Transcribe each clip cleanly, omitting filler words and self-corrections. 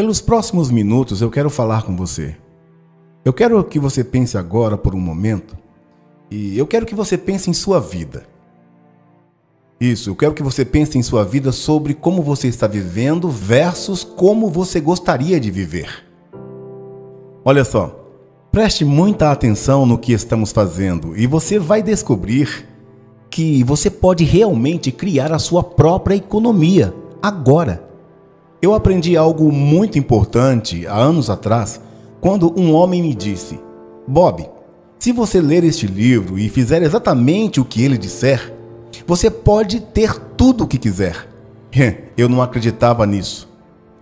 Pelos próximos minutos eu quero falar com você. Eu quero que você pense agora por um momento e eu quero que você pense em sua vida. Isso, eu quero que você pense em sua vida sobre como você está vivendo versus como você gostaria de viver. Olha só, preste muita atenção no que estamos fazendo e você vai descobrir que você pode realmente criar a sua própria economia agora. Eu aprendi algo muito importante há anos atrás, quando um homem me disse: Bob, se você ler este livro e fizer exatamente o que ele disser, você pode ter tudo o que quiser. Eu não acreditava nisso.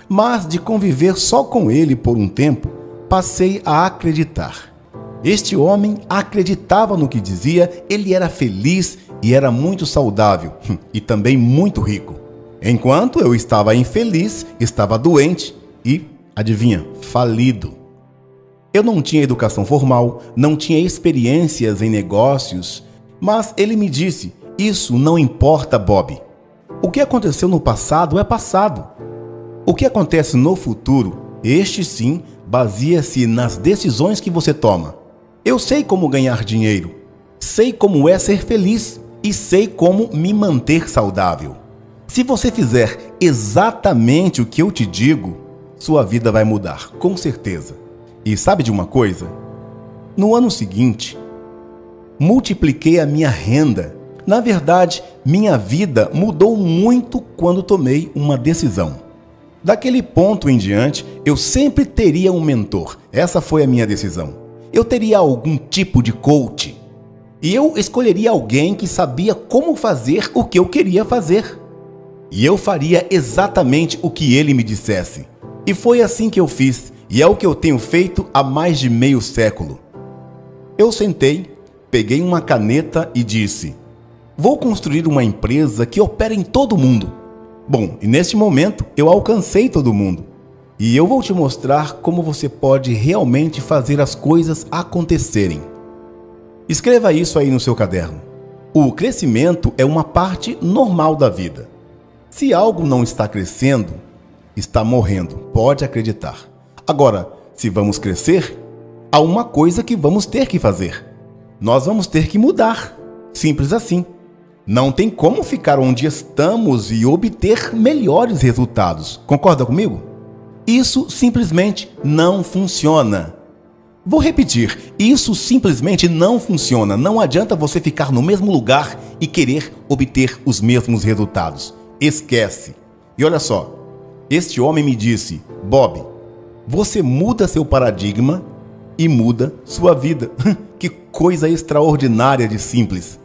Mas de conviver só com ele por um tempo, passei a acreditar. Este homem acreditava no que dizia, ele era feliz e era muito saudável e também muito rico. Enquanto eu estava infeliz, estava doente e, adivinha, falido. Eu não tinha educação formal, não tinha experiências em negócios, mas ele me disse: isso não importa, Bob. O que aconteceu no passado é passado. O que acontece no futuro, este sim, baseia-se nas decisões que você toma. Eu sei como ganhar dinheiro, sei como é ser feliz e sei como me manter saudável. Se você fizer exatamente o que eu te digo, sua vida vai mudar, com certeza. E sabe de uma coisa? No ano seguinte, multipliquei a minha renda. Na verdade, minha vida mudou muito quando tomei uma decisão. Daquele ponto em diante, eu sempre teria um mentor. Essa foi a minha decisão. Eu teria algum tipo de coach. E eu escolheria alguém que sabia como fazer o que eu queria fazer. E eu faria exatamente o que ele me dissesse. E foi assim que eu fiz, e é o que eu tenho feito há mais de meio século. Eu sentei, peguei uma caneta e disse: vou construir uma empresa que opera em todo o mundo. Bom, e neste momento eu alcancei todo mundo. E eu vou te mostrar como você pode realmente fazer as coisas acontecerem. Escreva isso aí no seu caderno. O crescimento é uma parte normal da vida. Se algo não está crescendo, está morrendo, pode acreditar. Agora, se vamos crescer, há uma coisa que vamos ter que fazer. Nós vamos ter que mudar. Simples assim. Não tem como ficar onde estamos e obter melhores resultados. Concorda comigo? Isso simplesmente não funciona. Vou repetir, isso simplesmente não funciona. Não adianta você ficar no mesmo lugar e querer obter os mesmos resultados. Esquece. E olha só, este homem me disse: Bob, você muda seu paradigma e muda sua vida. Que coisa extraordinária de simples.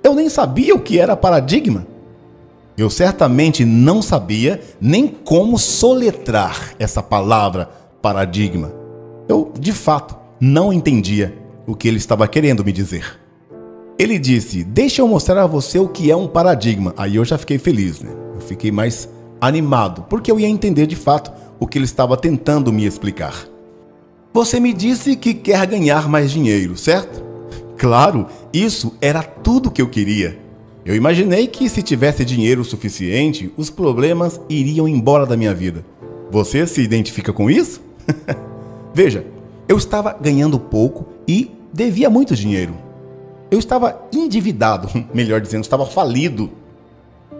Eu nem sabia o que era paradigma. Eu certamente não sabia nem como soletrar essa palavra paradigma. Eu, de fato, não entendia o que ele estava querendo me dizer. Ele disse: deixa eu mostrar a você o que é um paradigma. Aí eu já fiquei feliz, né? Eu fiquei mais animado, porque eu ia entender de fato o que ele estava tentando me explicar. Você me disse que quer ganhar mais dinheiro, certo? Claro, isso era tudo que eu queria. Eu imaginei que se tivesse dinheiro suficiente, os problemas iriam embora da minha vida. Você se identifica com isso? Veja, eu estava ganhando pouco e devia muito dinheiro. Eu estava endividado, melhor dizendo, estava falido.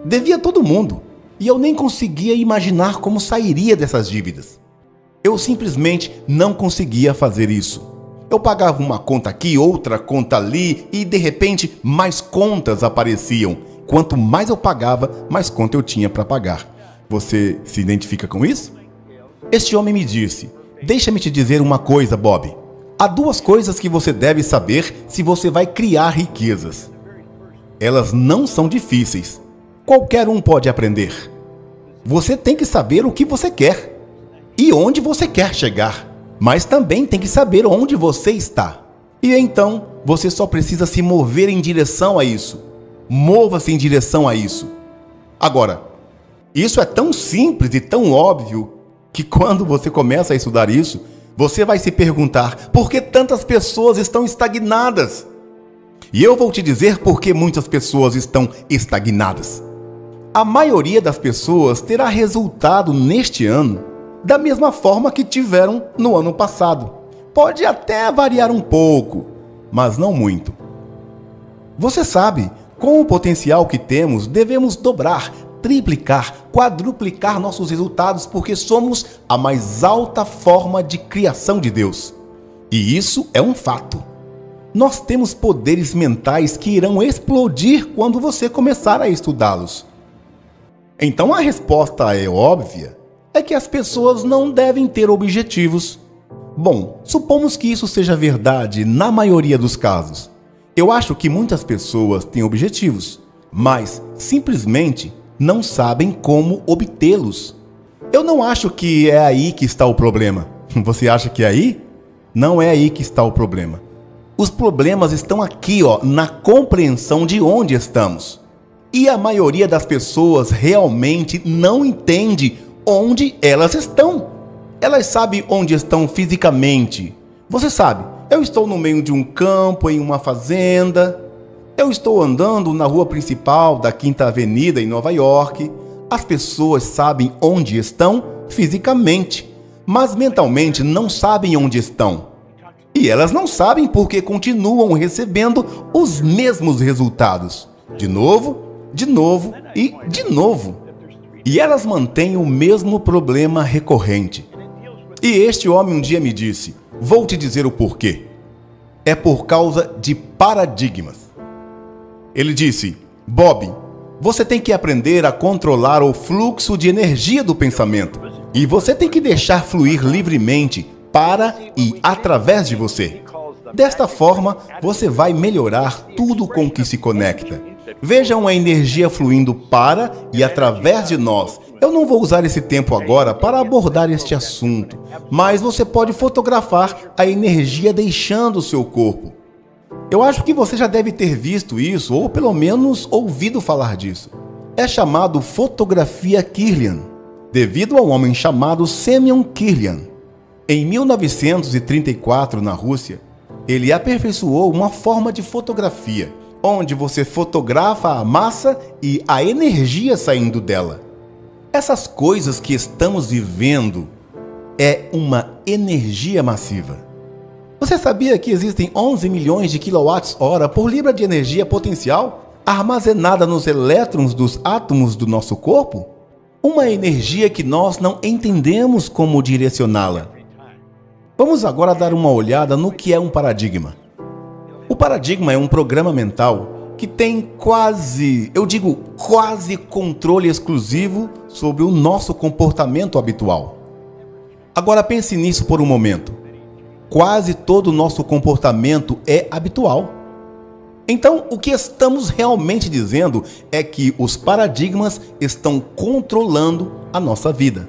Devia todo mundo e eu nem conseguia imaginar como sairia dessas dívidas. Eu simplesmente não conseguia fazer isso. Eu pagava uma conta aqui, outra conta ali e de repente mais contas apareciam. Quanto mais eu pagava, mais conta eu tinha para pagar. Você se identifica com isso? Este homem me disse: deixa-me te dizer uma coisa, Bob. Há duas coisas que você deve saber se você vai criar riquezas. Elas não são difíceis. Qualquer um pode aprender. Você tem que saber o que você quer e onde você quer chegar. Mas também tem que saber onde você está. E então, você só precisa se mover em direção a isso. Mova-se em direção a isso. Agora, isso é tão simples e tão óbvio que quando você começa a estudar isso, você vai se perguntar: por que tantas pessoas estão estagnadas? E eu vou te dizer por que muitas pessoas estão estagnadas. A maioria das pessoas terá resultado neste ano da mesma forma que tiveram no ano passado. Pode até variar um pouco, mas não muito. Você sabe, com o potencial que temos, devemos dobrar, triplicar, quadruplicar nossos resultados porque somos a mais alta forma de criação de Deus. E isso é um fato. Nós temos poderes mentais que irão explodir quando você começar a estudá-los. Então a resposta é óbvia, é que as pessoas não devem ter objetivos. Bom, supomos que isso seja verdade na maioria dos casos. Eu acho que muitas pessoas têm objetivos, mas simplesmente não sabem como obtê-los. Eu não acho que é aí que está o problema. Você acha que é aí? Não é aí que está o problema. Os problemas estão aqui, na compreensão de onde estamos. E a maioria das pessoas realmente não entende onde elas estão. Elas sabem onde estão fisicamente. Você sabe, eu estou no meio de um campo, em uma fazenda. Eu estou andando na rua principal da Quinta Avenida em Nova York. As pessoas sabem onde estão fisicamente, mas mentalmente não sabem onde estão. E elas não sabem porque continuam recebendo os mesmos resultados. De novo e de novo. E elas mantêm o mesmo problema recorrente. E este homem um dia me disse, vou te dizer o porquê. É por causa de paradigmas. Ele disse, Bob, você tem que aprender a controlar o fluxo de energia do pensamento. E você tem que deixar fluir livremente para e através de você. Desta forma, você vai melhorar tudo com que se conecta. Vejam a energia fluindo para e através de nós. Eu não vou usar esse tempo agora para abordar este assunto, mas você pode fotografar a energia deixando o seu corpo. Eu acho que você já deve ter visto isso, ou pelo menos ouvido falar disso. É chamado fotografia Kirlian, devido a um homem chamado Semyon Kirlian. Em 1934, na Rússia, ele aperfeiçoou uma forma de fotografia, onde você fotografa a massa e a energia saindo dela. Essas coisas que estamos vivendo é uma energia massiva. Você sabia que existem 11 milhões de kWh por libra de energia potencial armazenada nos elétrons dos átomos do nosso corpo? Uma energia que nós não entendemos como direcioná-la. Vamos agora dar uma olhada no que é um paradigma. O paradigma é um programa mental que tem quase controle exclusivo sobre o nosso comportamento habitual. Agora pense nisso por um momento. Quase todo o nosso comportamento é habitual. Então, o que estamos realmente dizendo é que os paradigmas estão controlando a nossa vida.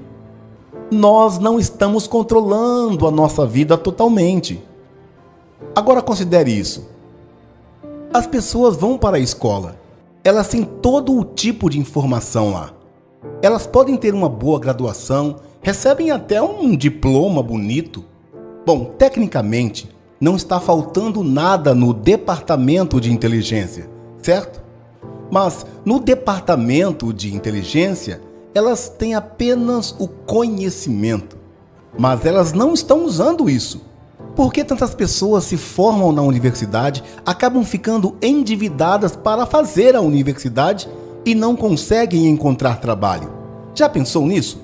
Nós não estamos controlando a nossa vida totalmente. Agora considere isso. As pessoas vão para a escola. Elas têm todo o tipo de informação lá. Elas podem ter uma boa graduação, recebem até um diploma bonito. Bom, tecnicamente, não está faltando nada no departamento de inteligência, certo? Mas no departamento de inteligência, elas têm apenas o conhecimento, mas elas não estão usando isso. Por que tantas pessoas se formam na universidade, acabam ficando endividadas para fazer a universidade e não conseguem encontrar trabalho? Já pensou nisso?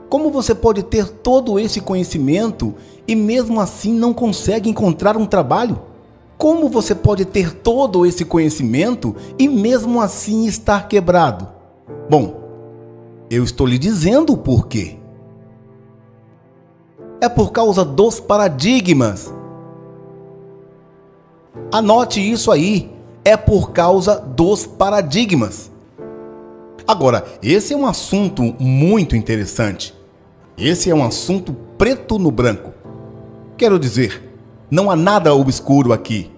Como você pode ter todo esse conhecimento e mesmo assim não consegue encontrar um trabalho? Como você pode ter todo esse conhecimento e mesmo assim estar quebrado? Bom, eu estou lhe dizendo o porquê. É por causa dos paradigmas. Anote isso aí. É por causa dos paradigmas. Agora, esse é um assunto muito interessante. Esse é um assunto preto no branco. Quero dizer, não há nada obscuro aqui.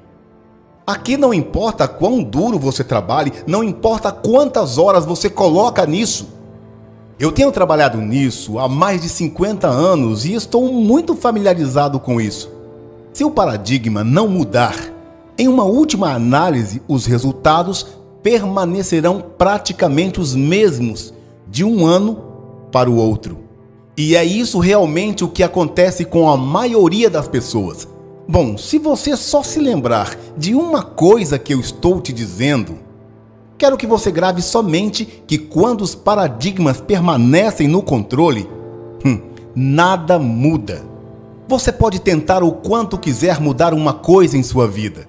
Aqui não importa quão duro você trabalhe, não importa quantas horas você coloca nisso. Eu tenho trabalhado nisso há mais de 50 anos e estou muito familiarizado com isso. Se o paradigma não mudar, em uma última análise, os resultados permanecerão praticamente os mesmos de um ano para o outro. E é isso realmente o que acontece com a maioria das pessoas. Bom, se você só se lembrar de uma coisa que eu estou te dizendo, quero que você grave somente que quando os paradigmas permanecem no controle, nada muda. Você pode tentar o quanto quiser mudar uma coisa em sua vida.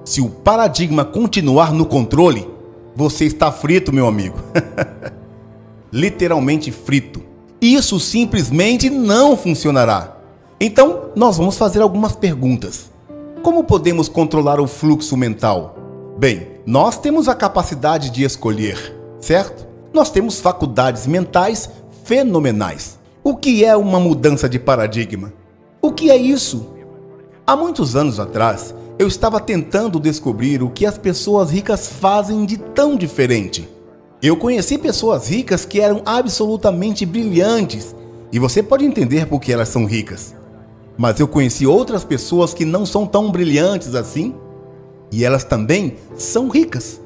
Se o paradigma continuar no controle, você está frito, meu amigo. Literalmente frito. Isso simplesmente não funcionará. Então, nós vamos fazer algumas perguntas. Como podemos controlar o fluxo mental? Bem, nós temos a capacidade de escolher, certo? Nós temos faculdades mentais fenomenais. O que é uma mudança de paradigma? O que é isso? Há muitos anos atrás, eu estava tentando descobrir o que as pessoas ricas fazem de tão diferente. Eu conheci pessoas ricas que eram absolutamente brilhantes, e você pode entender por que elas são ricas. Mas eu conheci outras pessoas que não são tão brilhantes assim, e elas também são ricas.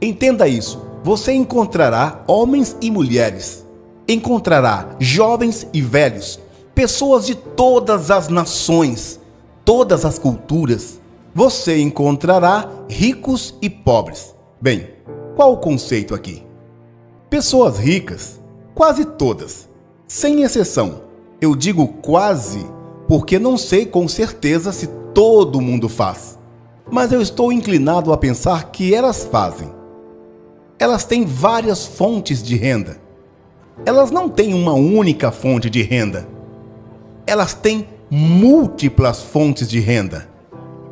Entenda isso, você encontrará homens e mulheres, encontrará jovens e velhos, pessoas de todas as nações, todas as culturas. Você encontrará ricos e pobres. Bem, qual o conceito aqui? Pessoas ricas, quase todas, sem exceção. Eu digo quase porque não sei com certeza se todo mundo faz. Mas eu estou inclinado a pensar que elas fazem. Elas têm várias fontes de renda. Elas não têm uma única fonte de renda. Elas têm múltiplas fontes de renda.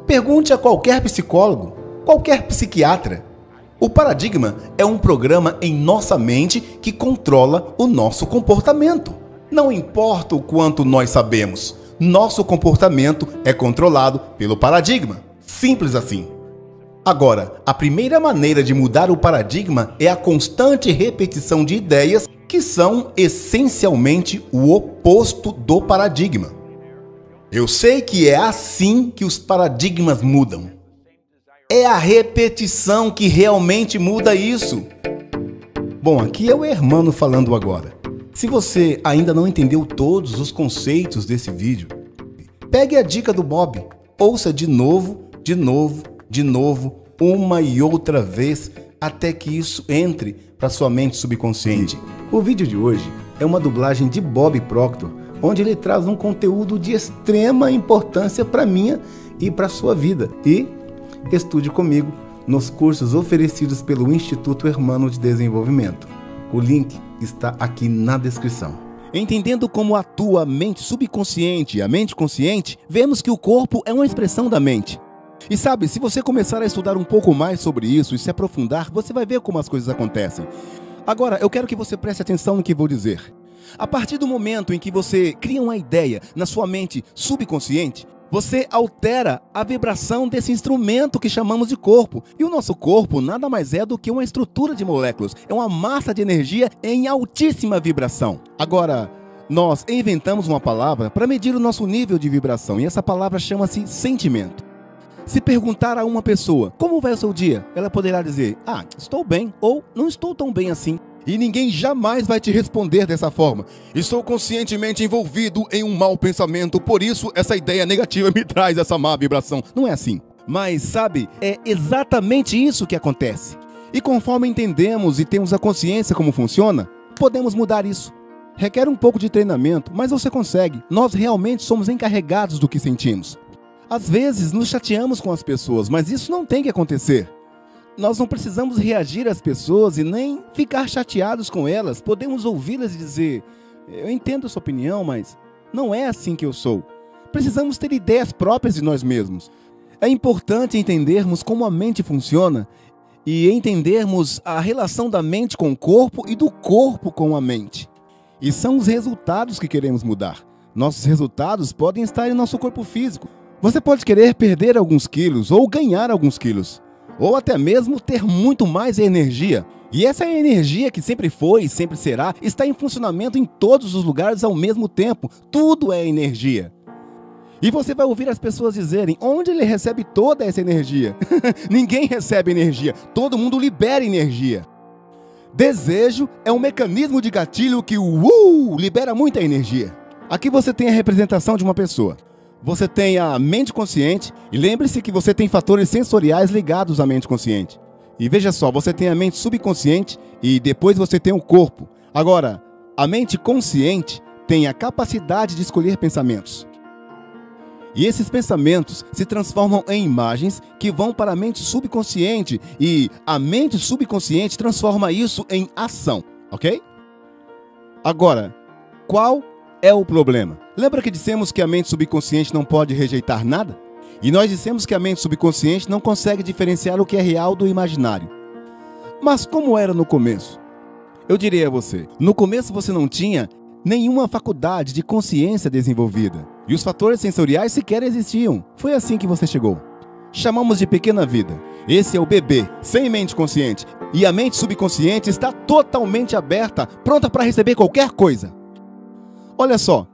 Pergunte a qualquer psicólogo, qualquer psiquiatra. O paradigma é um programa em nossa mente que controla o nosso comportamento. Não importa o quanto nós sabemos, nosso comportamento é controlado pelo paradigma. Simples assim. Agora, a primeira maneira de mudar o paradigma é a constante repetição de ideias que são essencialmente o oposto do paradigma. Eu sei que é assim que os paradigmas mudam. É a repetição que realmente muda isso. Bom, aqui é o Hermano falando agora. Se você ainda não entendeu todos os conceitos desse vídeo, pegue a dica do Bob, ouça de novo, uma e outra vez, até que isso entre para sua mente subconsciente. O vídeo de hoje é uma dublagem de Bob Proctor, onde ele traz um conteúdo de extrema importância para minha e para sua vida. E estude comigo nos cursos oferecidos pelo Instituto Hermano de Desenvolvimento. O link está aqui na descrição. Entendendo como atua a mente subconsciente e a mente consciente, vemos que o corpo é uma expressão da mente. E sabe, se você começar a estudar um pouco mais sobre isso e se aprofundar, você vai ver como as coisas acontecem. Agora, eu quero que você preste atenção no que vou dizer. A partir do momento em que você cria uma ideia na sua mente subconsciente, você altera a vibração desse instrumento que chamamos de corpo. E o nosso corpo nada mais é do que uma estrutura de moléculas. É uma massa de energia em altíssima vibração. Agora, nós inventamos uma palavra para medir o nosso nível de vibração. E essa palavra chama-se sentimento. Se perguntar a uma pessoa, como vai o seu dia? Ela poderá dizer, estou bem, ou não estou tão bem assim. E ninguém jamais vai te responder dessa forma. Estou conscientemente envolvido em um mau pensamento, por isso essa ideia negativa me traz essa má vibração. Não é assim. Mas, sabe, é exatamente isso que acontece. E conforme entendemos e temos a consciência como funciona, podemos mudar isso. Requer um pouco de treinamento, mas você consegue. Nós realmente somos encarregados do que sentimos. Às vezes nos chateamos com as pessoas, mas isso não tem que acontecer. Nós não precisamos reagir às pessoas e nem ficar chateados com elas. Podemos ouvi-las e dizer, eu entendo a sua opinião, mas não é assim que eu sou. Precisamos ter ideias próprias de nós mesmos. É importante entendermos como a mente funciona e entendermos a relação da mente com o corpo e do corpo com a mente. E são os resultados que queremos mudar. Nossos resultados podem estar em nosso corpo físico. Você pode querer perder alguns quilos ou ganhar alguns quilos. Ou até mesmo ter muito mais energia. E essa energia que sempre foi e sempre será, está em funcionamento em todos os lugares ao mesmo tempo. Tudo é energia. E você vai ouvir as pessoas dizerem, onde ele recebe toda essa energia? Ninguém recebe energia, todo mundo libera energia. Desejo é um mecanismo de gatilho que libera muita energia. Aqui você tem a representação de uma pessoa. Você tem a mente consciente e lembre-se que você tem fatores sensoriais ligados à mente consciente. E veja só, você tem a mente subconsciente e depois você tem o corpo. Agora, a mente consciente tem a capacidade de escolher pensamentos. E esses pensamentos se transformam em imagens que vão para a mente subconsciente e a mente subconsciente transforma isso em ação, ok? Agora, qual é o problema? Lembra que dissemos que a mente subconsciente não pode rejeitar nada? E nós dissemos que a mente subconsciente não consegue diferenciar o que é real do imaginário. Mas como era no começo? Eu diria a você, no começo você não tinha nenhuma faculdade de consciência desenvolvida. E os fatores sensoriais sequer existiam. Foi assim que você chegou. Chamamos de pequena vida. Esse é o bebê, sem mente consciente. E a mente subconsciente está totalmente aberta, pronta para receber qualquer coisa. Olha só.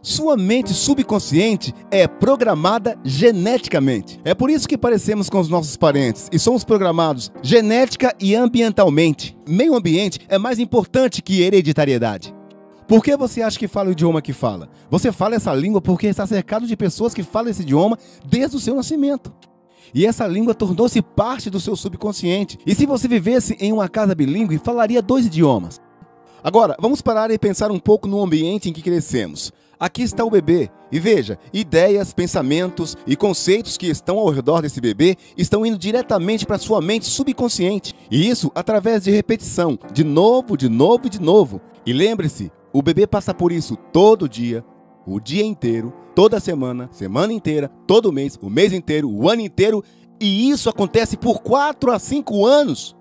Sua mente subconsciente é programada geneticamente. É por isso que parecemos com os nossos parentes e somos programados genética e ambientalmente. Meio ambiente é mais importante que hereditariedade. Por que você acha que fala o idioma que fala? Você fala essa língua porque está cercado de pessoas que falam esse idioma desde o seu nascimento. E essa língua tornou-se parte do seu subconsciente. E se você vivesse em uma casa bilíngue, falaria 2 idiomas. Agora, vamos parar e pensar um pouco no ambiente em que crescemos. Aqui está o bebê. E veja, ideias, pensamentos e conceitos que estão ao redor desse bebê estão indo diretamente para sua mente subconsciente. E isso através de repetição, de novo, de novo e de novo. E lembre-se, o bebê passa por isso todo dia, o dia inteiro, toda semana, semana inteira, todo mês, o mês inteiro, o ano inteiro. E isso acontece por 4 a 5 anos.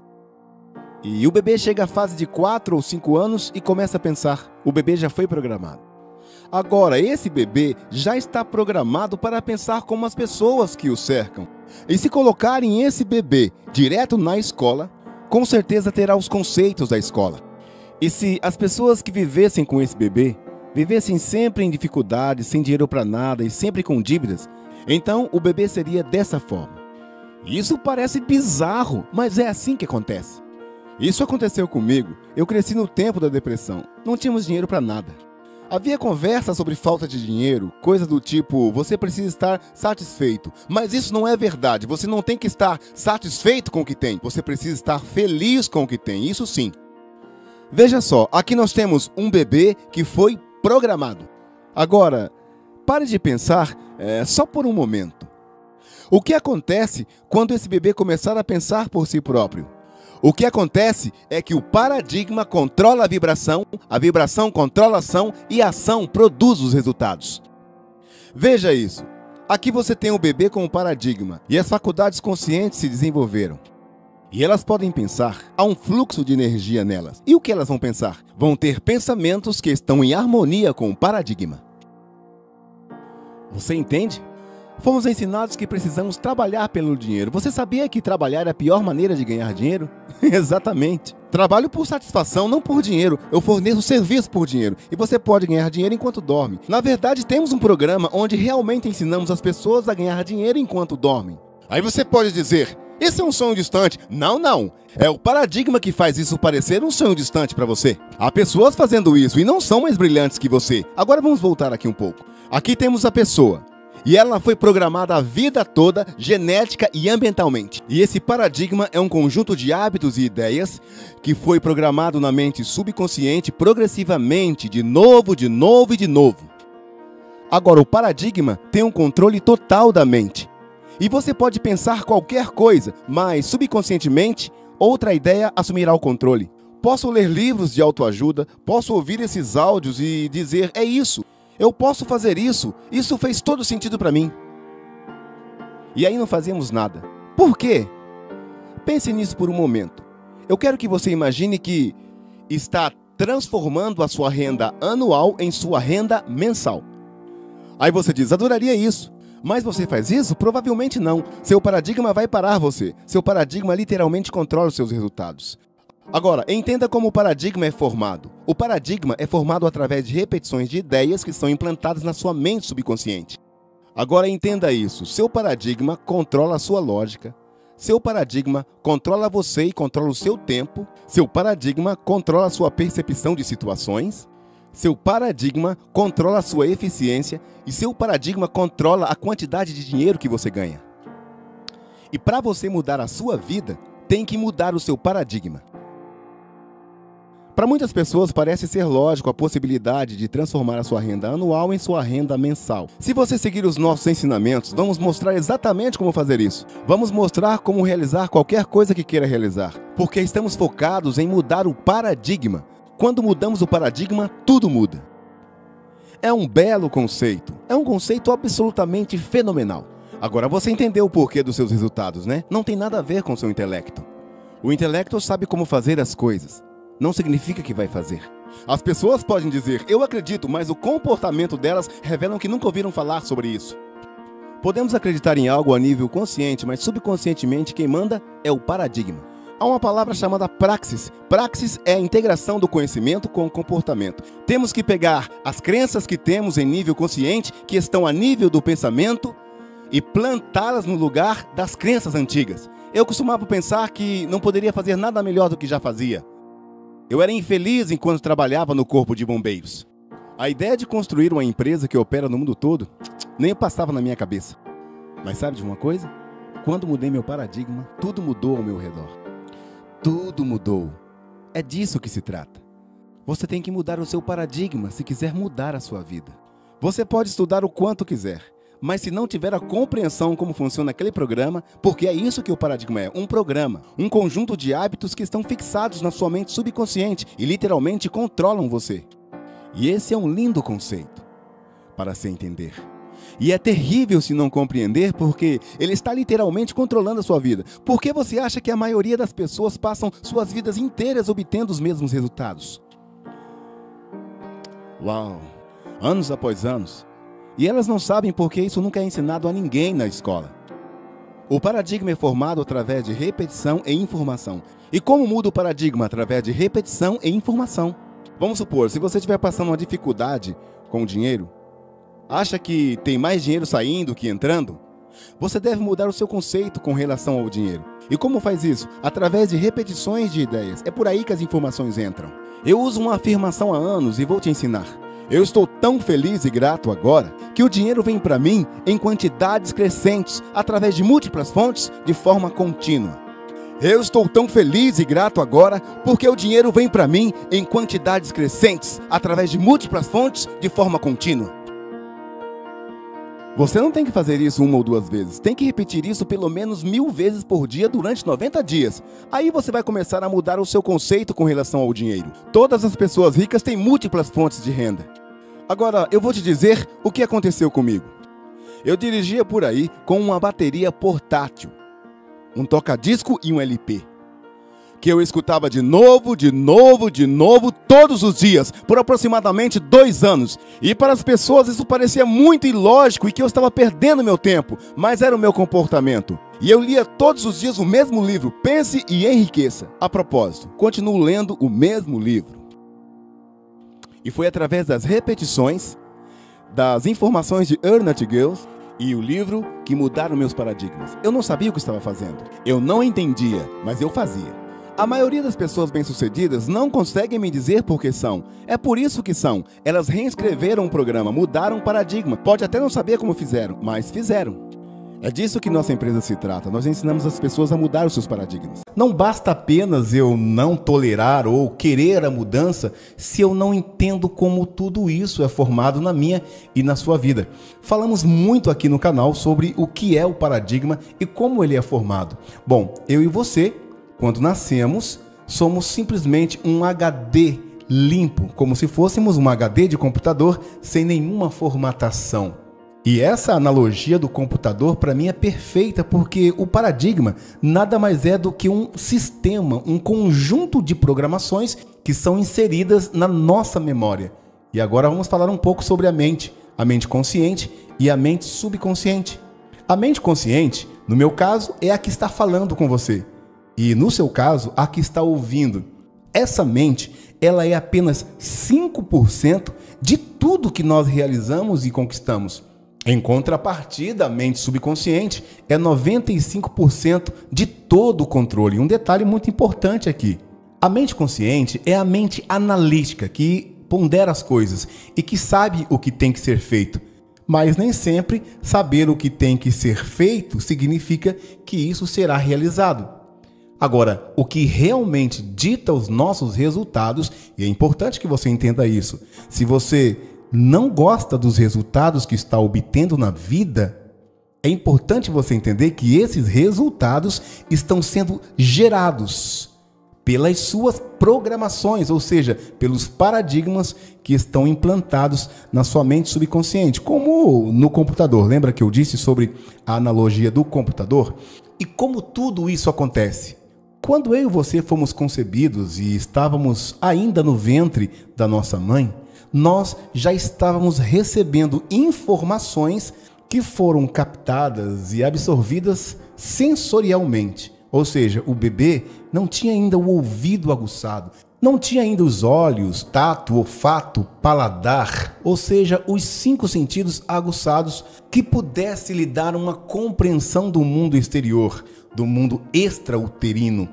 E o bebê chega à fase de 4 ou 5 anos e começa a pensar. O bebê já foi programado. Agora, esse bebê já está programado para pensar como as pessoas que o cercam. E se colocarem esse bebê direto na escola, com certeza terá os conceitos da escola. E se as pessoas que vivessem com esse bebê, vivessem sempre em dificuldades, sem dinheiro para nada e sempre com dívidas, então o bebê seria dessa forma. Isso parece bizarro, mas é assim que acontece. Isso aconteceu comigo. Eu cresci no tempo da depressão. Não tínhamos dinheiro para nada. Havia conversa sobre falta de dinheiro, coisa do tipo, você precisa estar satisfeito. Mas isso não é verdade. Você não tem que estar satisfeito com o que tem. Você precisa estar feliz com o que tem. Isso sim. Veja só, aqui nós temos um bebê que foi programado. Agora, pare de pensar só por um momento. O que acontece quando esse bebê começar a pensar por si próprio? O que acontece é que o paradigma controla a vibração controla a ação e a ação produz os resultados. Veja isso. Aqui você tem o bebê como paradigma e as faculdades conscientes se desenvolveram. E elas podem pensar, há um fluxo de energia nelas. E o que elas vão pensar? Vão ter pensamentos que estão em harmonia com o paradigma. Você entende? Fomos ensinados que precisamos trabalhar pelo dinheiro. Você sabia que trabalhar é a pior maneira de ganhar dinheiro? Exatamente. Trabalho por satisfação, não por dinheiro. Eu forneço serviço por dinheiro. E você pode ganhar dinheiro enquanto dorme. Na verdade, temos um programa onde realmente ensinamos as pessoas a ganhar dinheiro enquanto dormem. Aí você pode dizer, esse é um sonho distante. Não, não. É o paradigma que faz isso parecer um sonho distante para você. Há pessoas fazendo isso e não são mais brilhantes que você. Agora vamos voltar aqui um pouco. Aqui temos a pessoa. E ela foi programada a vida toda, genética e ambientalmente. E esse paradigma é um conjunto de hábitos e ideias que foi programado na mente subconsciente progressivamente, de novo, de novo e de novo. Agora, o paradigma tem um controle total da mente. E você pode pensar qualquer coisa, mas subconscientemente, outra ideia assumirá o controle. Posso ler livros de autoajuda, posso ouvir esses áudios e dizer, é isso. Eu posso fazer isso, isso fez todo sentido para mim. E aí não fazemos nada. Por quê? Pense nisso por um momento. Eu quero que você imagine que está transformando a sua renda anual em sua renda mensal. Aí você diz, adoraria isso. Mas você faz isso? Provavelmente não. Seu paradigma vai parar você. Seu paradigma literalmente controla os seus resultados. Agora, entenda como o paradigma é formado. O paradigma é formado através de repetições de ideias que são implantadas na sua mente subconsciente. Agora entenda isso. Seu paradigma controla a sua lógica, Seu paradigma controla você e controla o seu tempo. Seu paradigma controla a sua percepção de situações. Seu paradigma controla a sua eficiência. E seu paradigma controla a quantidade de dinheiro que você ganha. E para você mudar a sua vida, tem que mudar o seu paradigma. Para muitas pessoas parece ser lógico a possibilidade de transformar a sua renda anual em sua renda mensal. Se você seguir os nossos ensinamentos, vamos mostrar exatamente como fazer isso. Vamos mostrar como realizar qualquer coisa que queira realizar, porque estamos focados em mudar o paradigma. Quando mudamos o paradigma, tudo muda. É um belo conceito, é um conceito absolutamente fenomenal. Agora você entendeu o porquê dos seus resultados, né? Não tem nada a ver com o seu intelecto. O intelecto sabe como fazer as coisas. Não significa que vai fazer. As pessoas podem dizer, eu acredito, mas o comportamento delas revelam que nunca ouviram falar sobre isso. Podemos acreditar em algo a nível consciente, mas subconscientemente quem manda é o paradigma. Há uma palavra chamada praxis. Praxis é a integração do conhecimento com o comportamento. Temos que pegar as crenças que temos em nível consciente, que estão a nível do pensamento, e plantá-las no lugar das crenças antigas. Eu costumava pensar que não poderia fazer nada melhor do que já fazia. Eu era infeliz enquanto trabalhava no Corpo de Bombeiros. A ideia de construir uma empresa que opera no mundo todo nem passava na minha cabeça. Mas sabe de uma coisa? Quando mudei meu paradigma, tudo mudou ao meu redor. Tudo mudou. É disso que se trata. Você tem que mudar o seu paradigma se quiser mudar a sua vida. Você pode estudar o quanto quiser, mas se não tiver a compreensão como funciona aquele programa, porque é isso que o paradigma é, um programa, um conjunto de hábitos que estão fixados na sua mente subconsciente e literalmente controlam você. E esse é um lindo conceito para se entender. E é terrível se não compreender, porque ele está literalmente controlando a sua vida. Por que você acha que a maioria das pessoas passam suas vidas inteiras obtendo os mesmos resultados? Uau! Anos após anos. E elas não sabem porque isso nunca é ensinado a ninguém na escola. O paradigma é formado através de repetição e informação. E como muda o paradigma? Através de repetição e informação. Vamos supor, se você estiver passando uma dificuldade com o dinheiro, acha que tem mais dinheiro saindo que entrando? Você deve mudar o seu conceito com relação ao dinheiro. E como faz isso? Através de repetições de ideias. É por aí que as informações entram. Eu uso uma afirmação há anos e vou te ensinar. Eu estou tão feliz e grato agora que o dinheiro vem para mim em quantidades crescentes, através de múltiplas fontes, de forma contínua. Eu estou tão feliz e grato agora porque o dinheiro vem para mim em quantidades crescentes, através de múltiplas fontes, de forma contínua. Você não tem que fazer isso uma ou duas vezes, tem que repetir isso pelo menos 1000 vezes por dia durante 90 dias. Aí você vai começar a mudar o seu conceito com relação ao dinheiro. Todas as pessoas ricas têm múltiplas fontes de renda. Agora, eu vou te dizer o que aconteceu comigo. Eu dirigia por aí com uma bateria portátil, um toca-disco e um LP, que eu escutava de novo, todos os dias, por aproximadamente 2 anos. E para as pessoas isso parecia muito ilógico e que eu estava perdendo meu tempo, mas era o meu comportamento. E eu lia todos os dias o mesmo livro, Pense e Enriqueça. A propósito, continuo lendo o mesmo livro. E foi através das repetições, das informações de Earl Nightingale e o livro que mudaram meus paradigmas. Eu não sabia o que estava fazendo. Eu não entendia, mas eu fazia. A maioria das pessoas bem-sucedidas não conseguem me dizer por que são. É por isso que são. Elas reescreveram o programa, mudaram o paradigma. Pode até não saber como fizeram, mas fizeram. É disso que nossa empresa se trata. Nós ensinamos as pessoas a mudar os seus paradigmas. Não basta apenas eu não tolerar ou querer a mudança se eu não entendo como tudo isso é formado na minha e na sua vida. Falamos muito aqui no canal sobre o que é o paradigma e como ele é formado. Bom, eu e você, quando nascemos, somos simplesmente um HD limpo, como se fôssemos um HD de computador sem nenhuma formatação. E essa analogia do computador para mim é perfeita, porque o paradigma nada mais é do que um sistema, um conjunto de programações que são inseridas na nossa memória. E agora vamos falar um pouco sobre a mente consciente e a mente subconsciente. A mente consciente, no meu caso, é a que está falando com você. E no seu caso, a que está ouvindo. Essa mente, ela é apenas 5% de tudo que nós realizamos e conquistamos. Em contrapartida, a mente subconsciente é 95% de todo o controle. Um detalhe muito importante aqui. A mente consciente é a mente analítica, que pondera as coisas e que sabe o que tem que ser feito. Mas nem sempre saber o que tem que ser feito significa que isso será realizado. Agora, o que realmente dita os nossos resultados, e é importante que você entenda isso, se você não gosta dos resultados que está obtendo na vida, é importante você entender que esses resultados estão sendo gerados pelas suas programações, ou seja, pelos paradigmas que estão implantados na sua mente subconsciente, como no computador. Lembra que eu disse sobre a analogia do computador? E como tudo isso acontece? Quando eu e você fomos concebidos e estávamos ainda no ventre da nossa mãe, nós já estávamos recebendo informações que foram captadas e absorvidas sensorialmente. Ou seja, o bebê não tinha ainda o ouvido aguçado, não tinha ainda os olhos, tato, olfato, paladar, ou seja, os 5 sentidos aguçados que pudesse lhe dar uma compreensão do mundo exterior, do mundo extrauterino.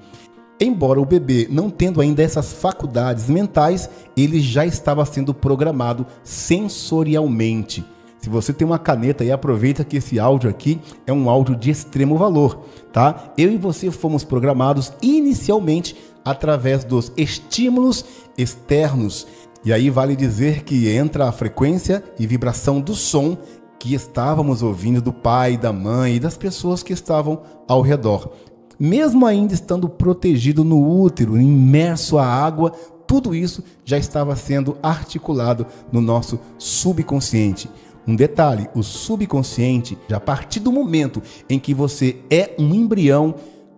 Embora o bebê não tendo ainda essas faculdades mentais, ele já estava sendo programado sensorialmente. Se você tem uma caneta aí, aproveita que esse áudio aqui é um áudio de extremo valor, tá? Eu e você fomos programados inicialmente através dos estímulos externos. E aí vale dizer que entra a frequência e vibração do som que estávamos ouvindo do pai, da mãe e das pessoas que estavam ao redor. Mesmo ainda estando protegido no útero, imerso à água, tudo isso já estava sendo articulado no nosso subconsciente. Um detalhe, o subconsciente, a partir do momento em que você é um embrião,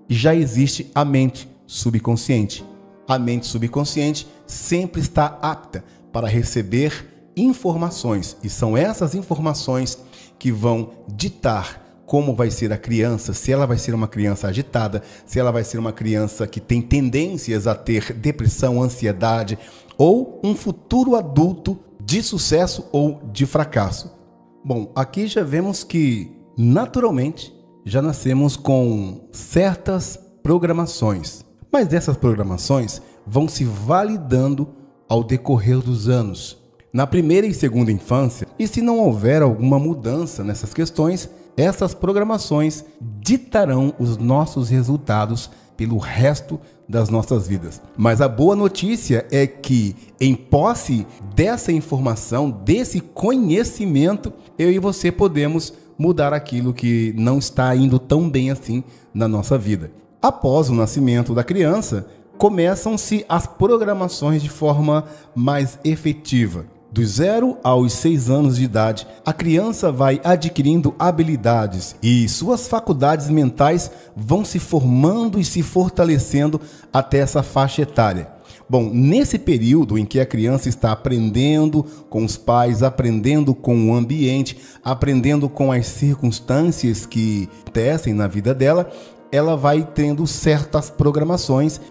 já existe a mente subconsciente. A mente subconsciente sempre está apta para receber informações, e são essas informações que vão ditar como vai ser a criança, se ela vai ser uma criança agitada, se ela vai ser uma criança que tem tendências a ter depressão, ansiedade, ou um futuro adulto de sucesso ou de fracasso. Bom, aqui já vemos que, naturalmente, já nascemos com certas programações, mas essas programações vão se validando ao decorrer dos anos. Na primeira e segunda infância, e se não houver alguma mudança nessas questões, essas programações ditarão os nossos resultados pelo resto das nossas vidas. Mas a boa notícia é que, em posse dessa informação, desse conhecimento, eu e você podemos mudar aquilo que não está indo tão bem assim na nossa vida. Após o nascimento da criança, começam-se as programações de forma mais efetiva. Dos 0 aos 6 anos de idade, a criança vai adquirindo habilidades e suas faculdades mentais vão se formando e se fortalecendo até essa faixa etária. Bom, nesse período em que a criança está aprendendo com os pais, aprendendo com o ambiente, aprendendo com as circunstâncias que acontecem na vida dela, ela vai tendo certas programações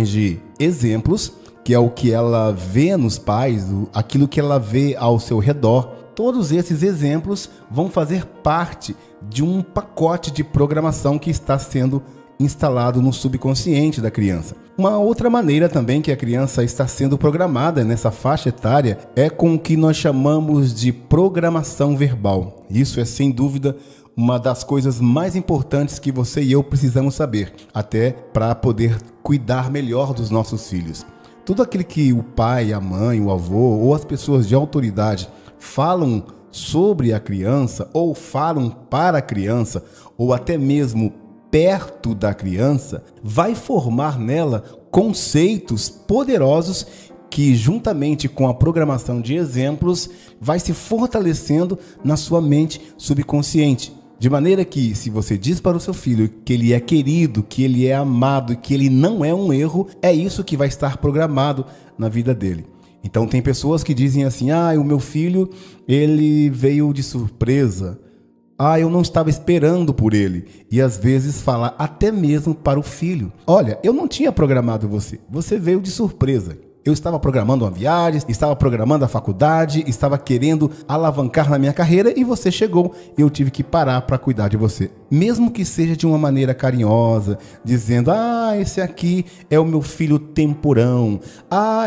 de exemplos, que é o que ela vê nos pais, aquilo que ela vê ao seu redor. Todos esses exemplos vão fazer parte de um pacote de programação que está sendo instalado no subconsciente da criança. Uma outra maneira também que a criança está sendo programada nessa faixa etária é com o que nós chamamos de programação verbal. Isso é, sem dúvida, uma das coisas mais importantes que você e eu precisamos saber, até para poder cuidar melhor dos nossos filhos. Tudo aquilo que o pai, a mãe, o avô ou as pessoas de autoridade falam sobre a criança ou falam para a criança ou até mesmo perto da criança, vai formar nela conceitos poderosos que, juntamente com a programação de exemplos, vai se fortalecendo na sua mente subconsciente. De maneira que, se você diz para o seu filho que ele é querido, que ele é amado, que ele não é um erro, é isso que vai estar programado na vida dele. Então tem pessoas que dizem assim: o meu filho, ele veio de surpresa. Eu não estava esperando por ele. E às vezes fala até mesmo para o filho: olha, eu não tinha programado você, você veio de surpresa. Eu estava programando uma viagem, estava programando a faculdade, estava querendo alavancar na minha carreira e você chegou e eu tive que parar para cuidar de você. Mesmo que seja de uma maneira carinhosa, dizendo: esse aqui é o meu filho temporão.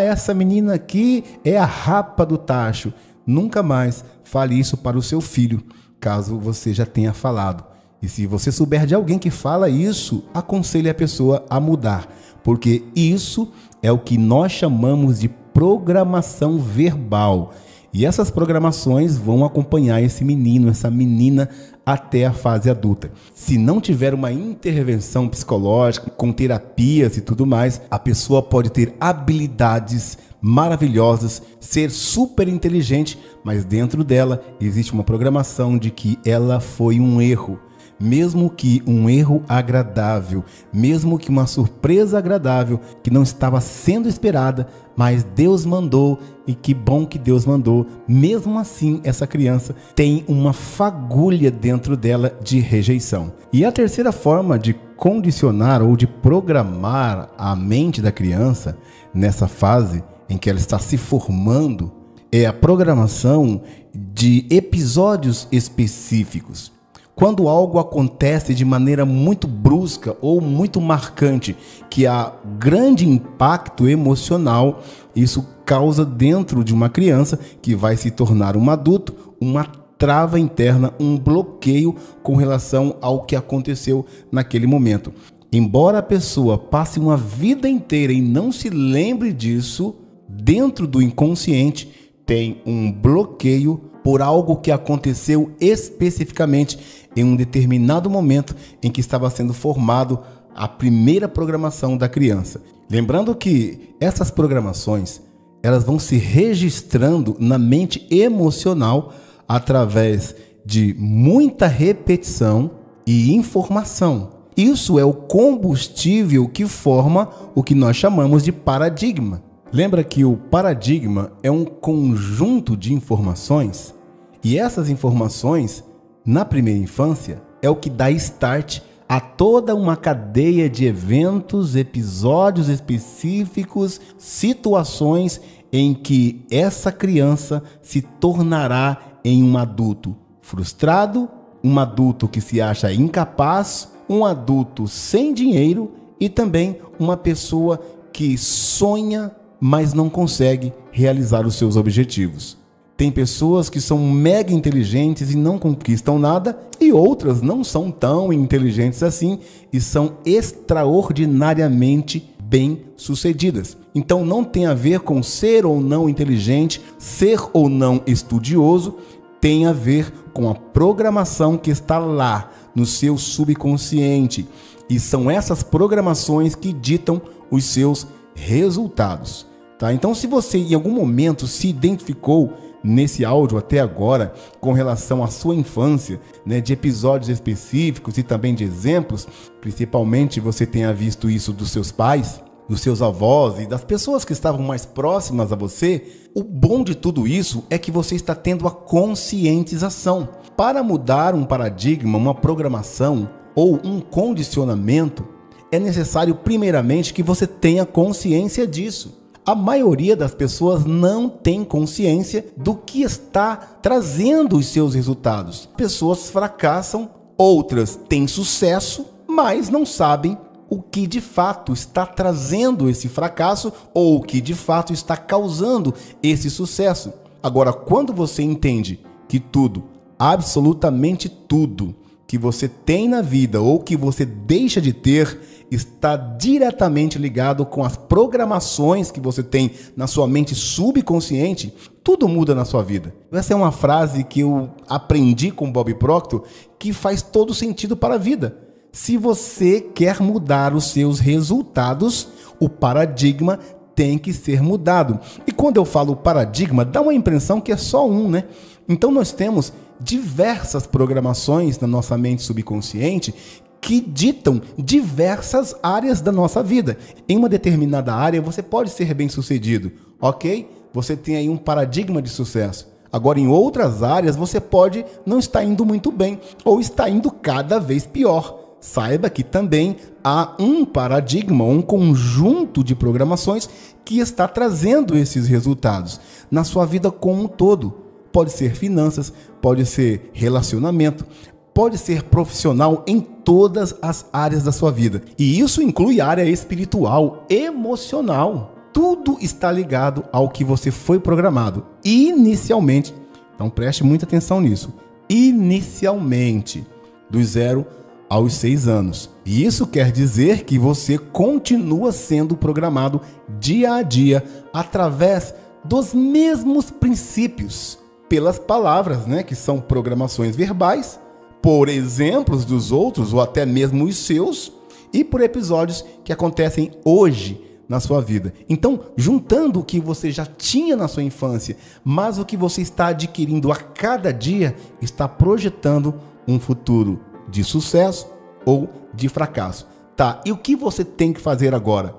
Essa menina aqui é a rapa do tacho. Nunca mais fale isso para o seu filho, caso você já tenha falado. E se você souber de alguém que fala isso, aconselhe a pessoa a mudar, porque isso é o que nós chamamos de programação verbal. E essas programações vão acompanhar esse menino, essa menina, até a fase adulta. Se não tiver uma intervenção psicológica, com terapias e tudo mais, a pessoa pode ter habilidades maravilhosas, ser super inteligente, mas dentro dela existe uma programação de que ela foi um erro. Mesmo que um erro agradável, mesmo que uma surpresa agradável que não estava sendo esperada, mas Deus mandou e que bom que Deus mandou, mesmo assim essa criança tem uma fagulha dentro dela de rejeição. E a terceira forma de condicionar ou de programar a mente da criança nessa fase em que ela está se formando é a programação de episódios específicos. Quando algo acontece de maneira muito brusca ou muito marcante, que há grande impacto emocional, isso causa dentro de uma criança que vai se tornar um adulto, uma trava interna, um bloqueio com relação ao que aconteceu naquele momento. Embora a pessoa passe uma vida inteira e não se lembre disso, dentro do inconsciente tem um bloqueio por algo que aconteceu especificamente em um determinado momento em que estava sendo formado a primeira programação da criança. Lembrando que essas programações, elas vão se registrando na mente emocional através de muita repetição e informação. Isso é o combustível que forma o que nós chamamos de paradigma. Lembra que o paradigma é um conjunto de informações e essas informações, na primeira infância, é o que dá start a toda uma cadeia de eventos, episódios específicos, situações em que essa criança se tornará em um adulto frustrado, um adulto que se acha incapaz, um adulto sem dinheiro e também uma pessoa que sonha, mas não consegue realizar os seus objetivos. Tem pessoas que são mega inteligentes e não conquistam nada, e outras não são tão inteligentes assim e são extraordinariamente bem-sucedidas. Então não tem a ver com ser ou não inteligente, ser ou não estudioso, tem a ver com a programação que está lá no seu subconsciente. E são essas programações que ditam os seus resultados. Tá? Então, se você em algum momento se identificou nesse áudio até agora com relação à sua infância, né, de episódios específicos e também de exemplos, principalmente você tenha visto isso dos seus pais, dos seus avós e das pessoas que estavam mais próximas a você, o bom de tudo isso é que você está tendo a conscientização. Para mudar um paradigma, uma programação ou um condicionamento, é necessário primeiramente que você tenha consciência disso. A maioria das pessoas não tem consciência do que está trazendo os seus resultados. Pessoas fracassam, outras têm sucesso, mas não sabem o que de fato está trazendo esse fracasso ou o que de fato está causando esse sucesso. Agora, quando você entende que tudo, absolutamente tudo, que você tem na vida ou que você deixa de ter está diretamente ligado com as programações que você tem na sua mente subconsciente, tudo muda na sua vida. Essa é uma frase que eu aprendi com Bob Proctor que faz todo sentido para a vida. Se você quer mudar os seus resultados, o paradigma tem que ser mudado. E quando eu falo paradigma, dá uma impressão que é só um, né? Então nós temos diversas programações na nossa mente subconsciente que ditam diversas áreas da nossa vida. Em uma determinada área você pode ser bem-sucedido, ok? Você tem aí um paradigma de sucesso. Agora, em outras áreas você pode não estar indo muito bem ou está indo cada vez pior. saiba que também há um paradigma, um conjunto de programações que está trazendo esses resultados na sua vida como um todo. Pode ser finanças, pode ser relacionamento, pode ser profissional, em todas as áreas da sua vida. E isso inclui a área espiritual, emocional. Tudo está ligado ao que você foi programado inicialmente. Então preste muita atenção nisso. Inicialmente, dos 0 aos 6 anos. E isso quer dizer que você continua sendo programado dia a dia através dos mesmos princípios, pelas palavras, que são programações verbais, por exemplos dos outros ou até mesmo os seus, e por episódios que acontecem hoje na sua vida. Então, juntando o que você já tinha na sua infância, mas o que você está adquirindo a cada dia, está projetando um futuro de sucesso ou de fracasso. Tá, e o que você tem que fazer agora?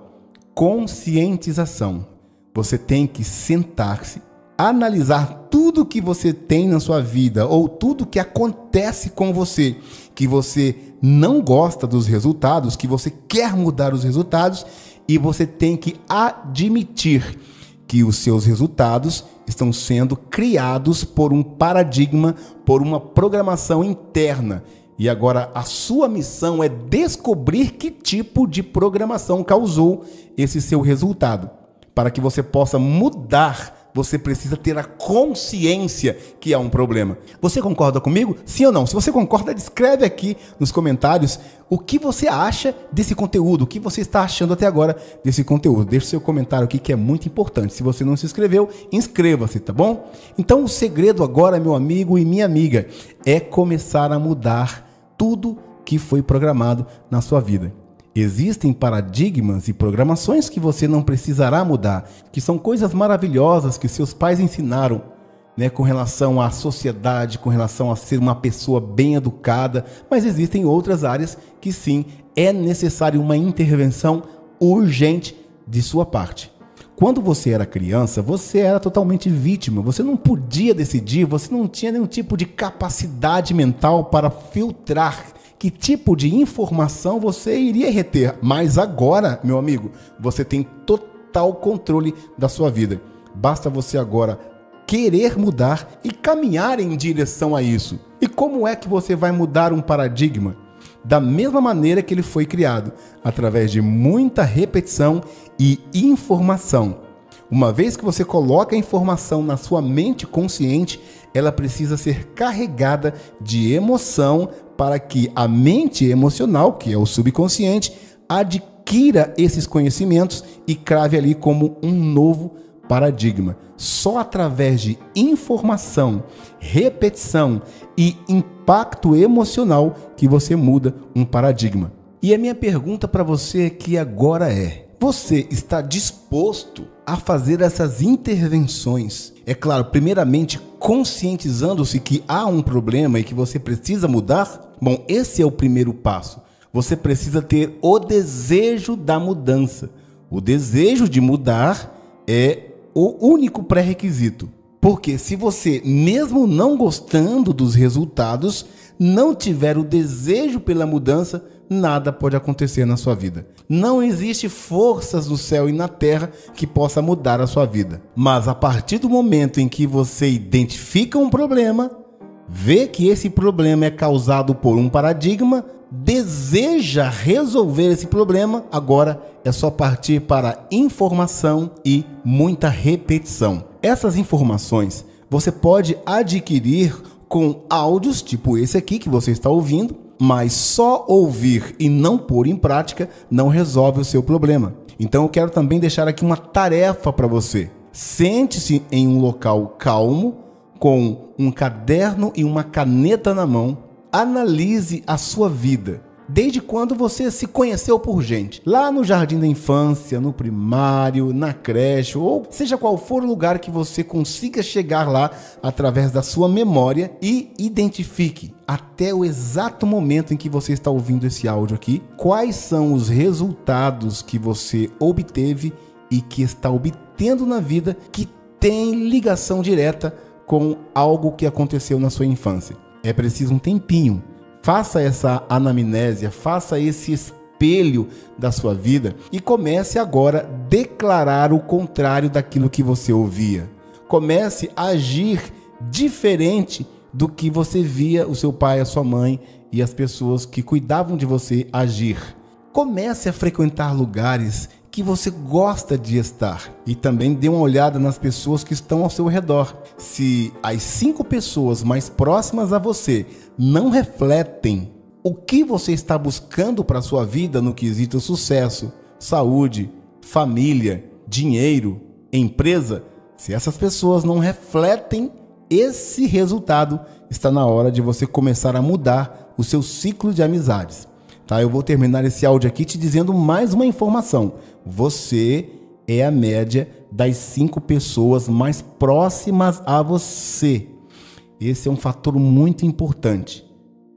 Conscientização. Você tem que sentar-se, analisar tudo que você tem na sua vida ou tudo que acontece com você, que você não gosta dos resultados, que você quer mudar os resultados, e você tem que admitir que os seus resultados estão sendo criados por um paradigma, por uma programação interna. E agora a sua missão é descobrir que tipo de programação causou esse seu resultado. Para que você possa mudar, você precisa ter a consciência que há um problema. Você concorda comigo? Sim ou não? Se você concorda, escreve aqui nos comentários o que você acha desse conteúdo, o que você está achando até agora desse conteúdo. Deixe seu comentário aqui que é muito importante. Se você não se inscreveu, inscreva-se, tá bom? Então o segredo agora, meu amigo e minha amiga, é começar a mudar tudo que foi programado na sua vida. Existem paradigmas e programações que você não precisará mudar, que são coisas maravilhosas que seus pais ensinaram, com relação à sociedade, com relação a ser uma pessoa bem educada, mas existem outras áreas que sim, é necessário uma intervenção urgente de sua parte. Quando você era criança, você era totalmente vítima, você não podia decidir, você não tinha nenhum tipo de capacidade mental para filtrar que tipo de informação você iria reter. Mas agora, meu amigo, você tem total controle da sua vida. Basta você agora querer mudar e caminhar em direção a isso. E como é que você vai mudar um paradigma? Da mesma maneira que ele foi criado, através de muita repetição e informação. Uma vez que você coloca a informação na sua mente consciente, ela precisa ser carregada de emoção para que a mente emocional, que é o subconsciente, adquira esses conhecimentos e crave ali como um novo paradigma. Só através de informação, repetição e impacto emocional que você muda um paradigma. E a minha pergunta para você aqui agora é: você está disposto a fazer essas intervenções? É claro, primeiramente conscientizando-se que há um problema e que você precisa mudar. Bom, esse é o primeiro passo. Você precisa ter o desejo da mudança. O desejo de mudar é o único pré-requisito. Porque se você, mesmo não gostando dos resultados, não tiver o desejo pela mudança, nada pode acontecer na sua vida. Não existe forças no céu e na terra que possa mudar a sua vida. Mas a partir do momento em que você identifica um problema, vê que esse problema é causado por um paradigma, deseja resolver esse problema, agora é só partir para informação e muita repetição. Essas informações você pode adquirir com áudios tipo esse aqui que você está ouvindo, mas só ouvir e não pôr em prática não resolve o seu problema. Então eu quero também deixar aqui uma tarefa para você. Sente-se em um local calmo, com um caderno e uma caneta na mão. Analise a sua vida. Desde quando você se conheceu por gente? Lá no jardim da infância, no primário, na creche, ou seja qual for o lugar que você consiga chegar lá através da sua memória e identifique até o exato momento em que você está ouvindo esse áudio aqui, quais são os resultados que você obteve e que está obtendo na vida que tem ligação direta com algo que aconteceu na sua infância. É preciso um tempinho. Faça essa anamnésia, faça esse espelho da sua vida e comece agora a declarar o contrário daquilo que você ouvia. Comece a agir diferente do que você via o seu pai, a sua mãe e as pessoas que cuidavam de você agir. Comece a frequentar lugares que você gosta de estar e também dê uma olhada nas pessoas que estão ao seu redor. Se as 5 pessoas mais próximas a você não refletem o que você está buscando para a sua vida no quesito sucesso, saúde, família, dinheiro, empresa, se essas pessoas não refletem esse resultado, está na hora de você começar a mudar o seu ciclo de amizades. Tá? Eu vou terminar esse áudio aqui te dizendo mais uma informação. Você é a média das 5 pessoas mais próximas a você. Esse é um fator muito importante.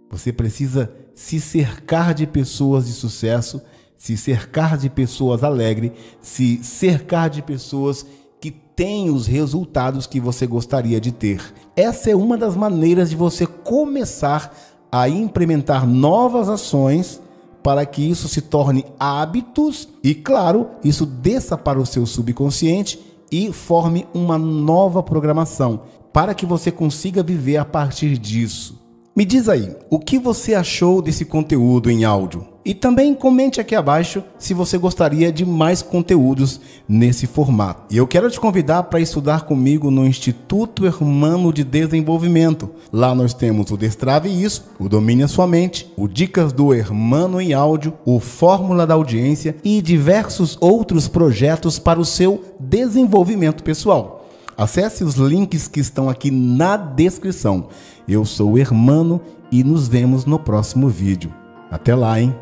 Você precisa se cercar de pessoas de sucesso, se cercar de pessoas alegres, se cercar de pessoas que têm os resultados que você gostaria de ter. Essa é uma das maneiras de você começar a implementar novas ações para que isso se torne hábitos e, claro, isso desça para o seu subconsciente e forme uma nova programação para que você consiga viver a partir disso. Me diz aí, o que você achou desse conteúdo em áudio? E também comente aqui abaixo se você gostaria de mais conteúdos nesse formato. E eu quero te convidar para estudar comigo no Instituto Hermano de Desenvolvimento. Lá nós temos o Destrave Isso, o Domine a Sua Mente, o Dicas do Hermano em Áudio, o Fórmula da Audiência e diversos outros projetos para o seu desenvolvimento pessoal. Acesse os links que estão aqui na descrição. Eu sou o Hermano e nos vemos no próximo vídeo. Até lá, hein?